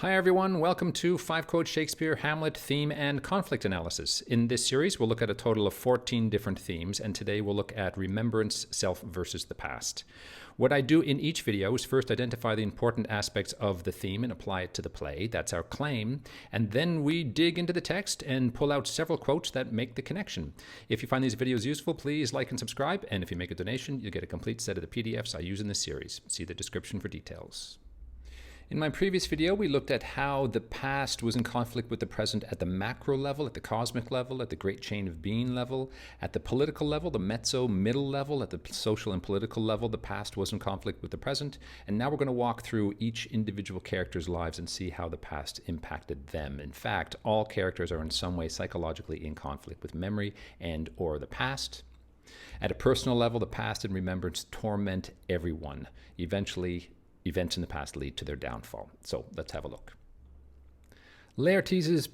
Hi everyone, welcome to 5 Quote Shakespeare, Hamlet, Theme, and Conflict Analysis. In this series, we'll look at a total of 14 different themes, and today we'll look at remembrance, self versus the past. What I do in each video is first identify the important aspects of the theme and apply it to the play. That's our claim. And then we dig into the text and pull out several quotes that make the connection. If you find these videos useful, please like and subscribe. And if you make a donation, you'll get a complete set of the PDFs I use in this series. See the description for details. In my previous video, we looked at how the past was in conflict with the present at the macro level, at the cosmic level, at the great chain of being level, at the political level, the mezzo-middle level, at the social and political level, the past was in conflict with the present. And now we're going to walk through each individual character's lives and see how the past impacted them. In fact, all characters are in some way psychologically in conflict with memory and or the past. At a personal level, the past and remembrance torment everyone. Eventually, events in the past lead to their downfall. So let's have a look. Laertes'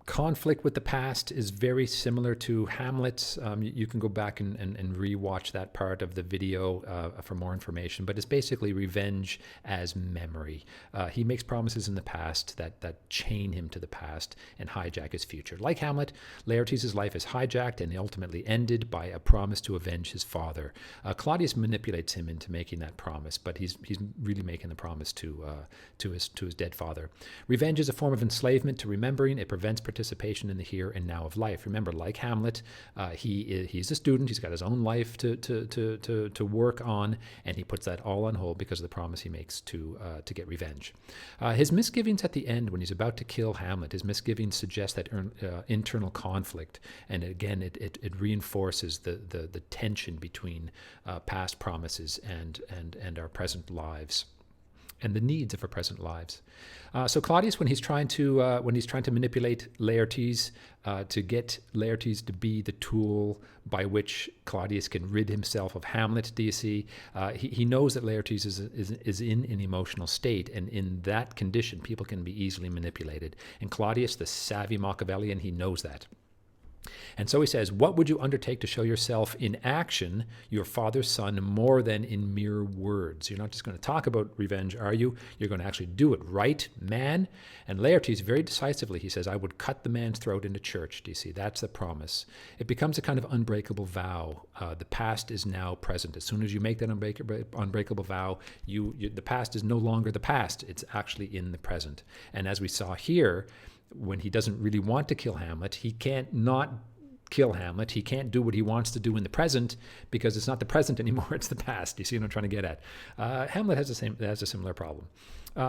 conflict with the past is very similar to Hamlet's. You can go back and re-watch that part of the video for more information, but it's basically revenge as memory. He makes promises in the past that chain him to the past and hijack his future. Like Hamlet, Laertes' life is hijacked and ultimately ended by a promise to avenge his father. Claudius manipulates him into making that promise, but he's really making the promise to his dead father. Revenge is a form of enslavement to remembering. It prevents participation in the here and now of life. Remember, like Hamlet, he's a student. He's got his own life to work on, and he puts that all on hold because of the promise he makes to get revenge. His misgivings at the end, when he's about to kill Hamlet, his misgivings suggest that internal conflict, and again, it reinforces the tension between past promises and our present lives, and the needs of our present lives. So Claudius, when he's trying to manipulate Laertes to get Laertes to be the tool by which Claudius can rid himself of Hamlet, do you see? He knows that Laertes is in an emotional state, and in that condition, people can be easily manipulated. And Claudius, the savvy Machiavellian, he knows that. And so he says, what would you undertake to show yourself in action, your father's son, more than in mere words? You're not just going to talk about revenge, are you? You're going to actually do it, right, man? And Laertes, very decisively, he says, I would cut the man's throat into church. Do you see? That's the promise. It becomes a kind of unbreakable vow. The past is now present. As soon as you make that unbreakable vow, the past is no longer the past. It's actually in the present. And as we saw here, when he doesn't really want to kill Hamlet, he can't not kill Hamlet. He can't do what he wants to do in the present because it's not the present anymore, it's the past. You see what I'm trying to get at? Hamlet has a similar problem.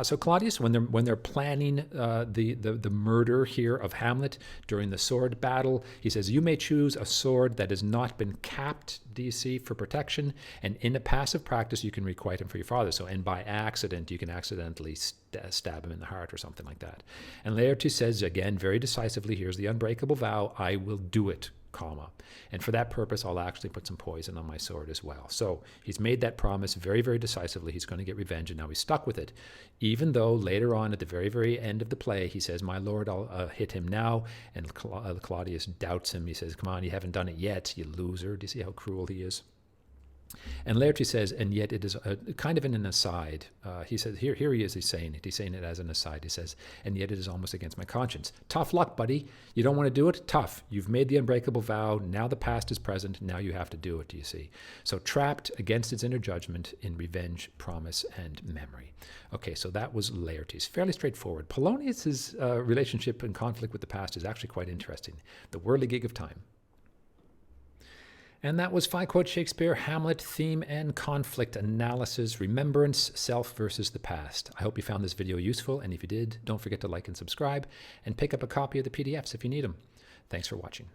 So Claudius, when they're planning the murder here of Hamlet during the sword battle, he says, you may choose a sword that has not been capped, do you see, for protection, and in a passive practice you can requite him for your father. So, and by accident, you can accidentally stab him in the heart or something like that. And Laertes says, again, very decisively, here's the unbreakable vow, I will do it, comma. And for that purpose, I'll actually put some poison on my sword as well. So he's made that promise very, very decisively. He's going to get revenge, and now he's stuck with it. Even though later on at the very, very end of the play, he says, my lord, I'll hit him now. And Claudius doubts him. He says, come on, you haven't done it yet, you loser. Do you see how cruel he is? And Laertes says, and yet it is kind of in an aside. He says, here he is, he's saying it as an aside. He says, and yet it is almost against my conscience. Tough luck, buddy. You don't want to do it? Tough. You've made the unbreakable vow. Now the past is present. Now you have to do it, do you see? So trapped against its inner judgment in revenge, promise, and memory. Okay, so that was Laertes. Fairly straightforward. Polonius's relationship and conflict with the past is actually quite interesting. The whirligig of time. And that was 5 Quote Shakespeare, Hamlet, Theme, and Conflict Analysis, Remembrance, Self versus the Past. I hope you found this video useful, and if you did, don't forget to like and subscribe, and pick up a copy of the PDFs if you need them. Thanks for watching.